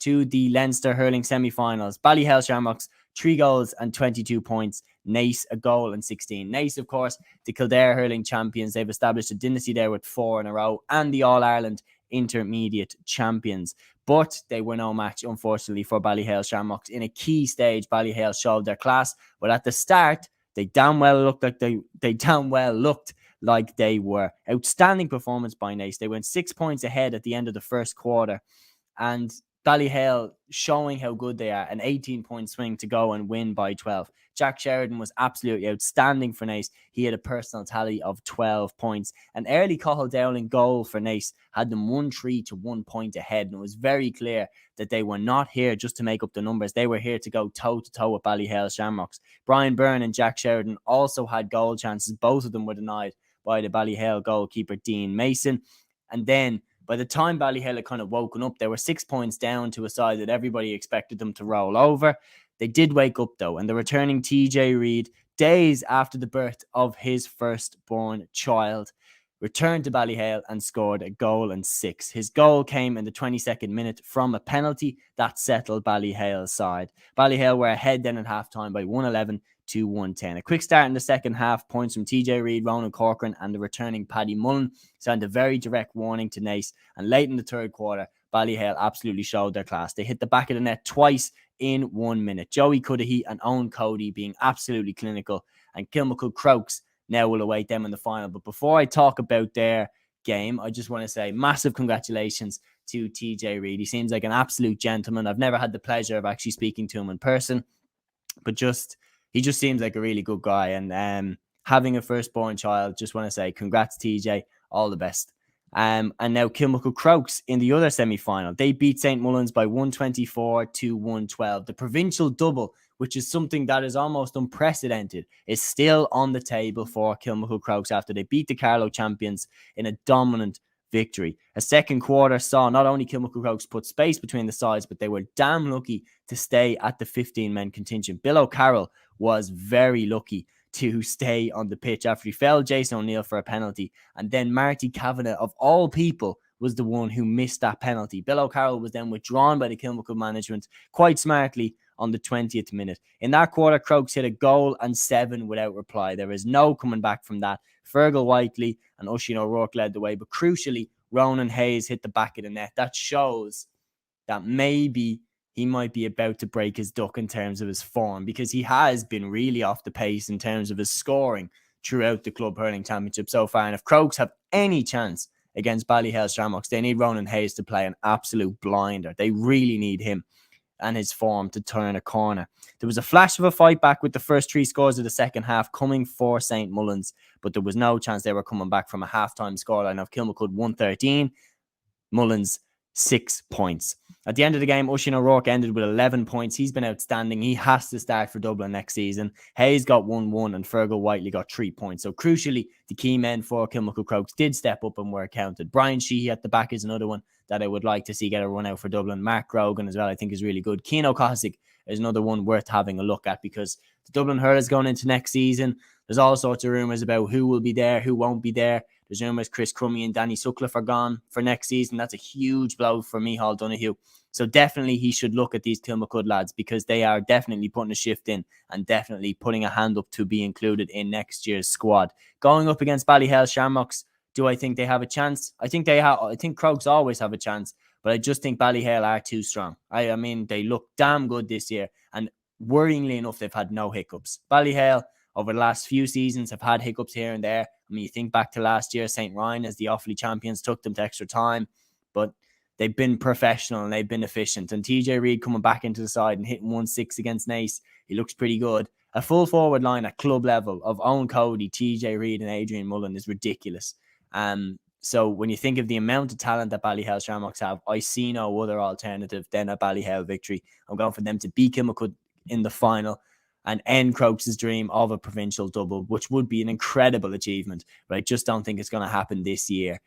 to the Leinster Hurling semi-finals. Ballyhale Shamrocks, 3 goals and 22 points. Naas, a goal and 16. Naas, of course, the Kildare Hurling champions. They've established a dynasty there with 4 in a row, and the All-Ireland intermediate champions. But they were no match, unfortunately, for Ballyhale Shamrocks. In a key stage, Ballyhale showed their class, but at the start, they damn well looked like they were. Outstanding performance by Naas. They went 6 points ahead at the end of the first quarter, and Ballyhale showing how good they are. An 18-point swing to go and win by 12. Jack Sheridan was absolutely outstanding for Naas. He had a personal tally of 12 points. An early Cathal Dowling goal for Naas had them 1-3 to 1 point ahead. And it was very clear that they were not here just to make up the numbers. They were here to go toe-to-toe with Ballyhale Shamrocks. Brian Byrne and Jack Sheridan also had goal chances. Both of them were denied by the Ballyhale goalkeeper, Dean Mason. And then by the time Ballyhale had kind of woken up, they were 6 points down to a side that everybody expected them to roll over. They did wake up, though, and the returning TJ Reid, days after the birth of his firstborn child, returned to Ballyhale and scored a goal and 6. His goal came in the 22nd minute from a penalty that settled Ballyhale's side. Ballyhale were ahead then at halftime by 111 to 110. A quick start in the second half, points from TJ Reid, Ronan Corcoran and the returning Paddy Mullen sent a very direct warning to Naas, and late in the third quarter, Ballyhale absolutely showed their class. They hit the back of the net twice in 1 minute. Joey Cudahy and Owen Cody being absolutely clinical, and Kilmacud Crokes now will await them in the final. But before I talk about their game, I just want to say massive congratulations to TJ Reid. He seems like an absolute gentleman. I've never had the pleasure of actually speaking to him in person, but he just seems like a really good guy. And having a firstborn child, just want to say congrats, TJ. All the best. And now Kilmacud Crokes in the other semi-final. They beat St. Mullins by 124 to 112. The provincial double, which is something that is almost unprecedented, is still on the table for Kilmacud Crokes after they beat the Carlow champions in a dominant victory. A second quarter saw not only Kilmacud Crokes put space between the sides, but they were damn lucky to stay at the 15-man contingent. Bill O'Carroll was very lucky to stay on the pitch after he felled Jason O'Neill for a penalty. And then Marty Kavanagh, of all people, was the one who missed that penalty. Bill O'Carroll was then withdrawn by the Kilmacud management quite smartly on the 20th minute. In that quarter, Crokes hit a goal and 7 without reply. There is no coming back from that. Fergal Whiteley and Oisin O'Rourke led the way, but crucially, Ronan Hayes hit the back of the net. That shows that maybe he might be about to break his duck in terms of his form, because he has been really off the pace in terms of his scoring throughout the Club Hurling Championship so far. And if Crokes have any chance against Ballyhale Shamrocks, they need Ronan Hayes to play an absolute blinder. They really need him and his form to turn a corner. There was a flash of a fight back with the first 3 scores of the second half coming for St. Mullins, but there was no chance they were coming back from a halftime scoreline of Kilmacud 113, Mullins 6 points. At the end of the game, Oisin O'Rourke ended with 11 points. He's been outstanding. He has to start for Dublin next season. Hayes got 1-1 and Fergal Whiteley got 3 points. So crucially, the key men for Kilmacud Crokes did step up and were counted. Brian Sheehy at the back is another one that I would like to see get a run out for Dublin. Mark Grogan as well, I think, is really good. Cian O'Cossack is another one worth having a look at, because the Dublin Hurlers going into next season, there's all sorts of rumours about who will be there, who won't be there. There's rumours Chris Crummy and Danny Sutcliffe are gone for next season. That's a huge blow for Micheál Donoghue. So definitely he should look at these Kilmacud lads, because they are definitely putting a shift in and definitely putting a hand up to be included in next year's squad. Going up against Ballyhale Shamrocks, do I think they have a chance? I think they have. I think Crokes always have a chance, but I just think Ballyhale are too strong. I mean, they look damn good this year, and worryingly enough, they've had no hiccups. Ballyhale over the last few seasons have had hiccups here and there. I mean, you think back to last year, St. Ryan as the Offaly champions took them to extra time, but they've been professional and they've been efficient. And TJ Reid coming back into the side and hitting 1-6 against Naas, he looks pretty good. A full forward line at club level of Owen Cody, TJ Reid and Adrian Mullen is ridiculous. So when you think of the amount of talent that Ballyhale Shamrocks have, I see no other alternative than a Ballyhale victory. I'm going for them to beat Kilmacud in the final and end Crokes' dream of a provincial double, which would be an incredible achievement. But I just don't think it's going to happen this year.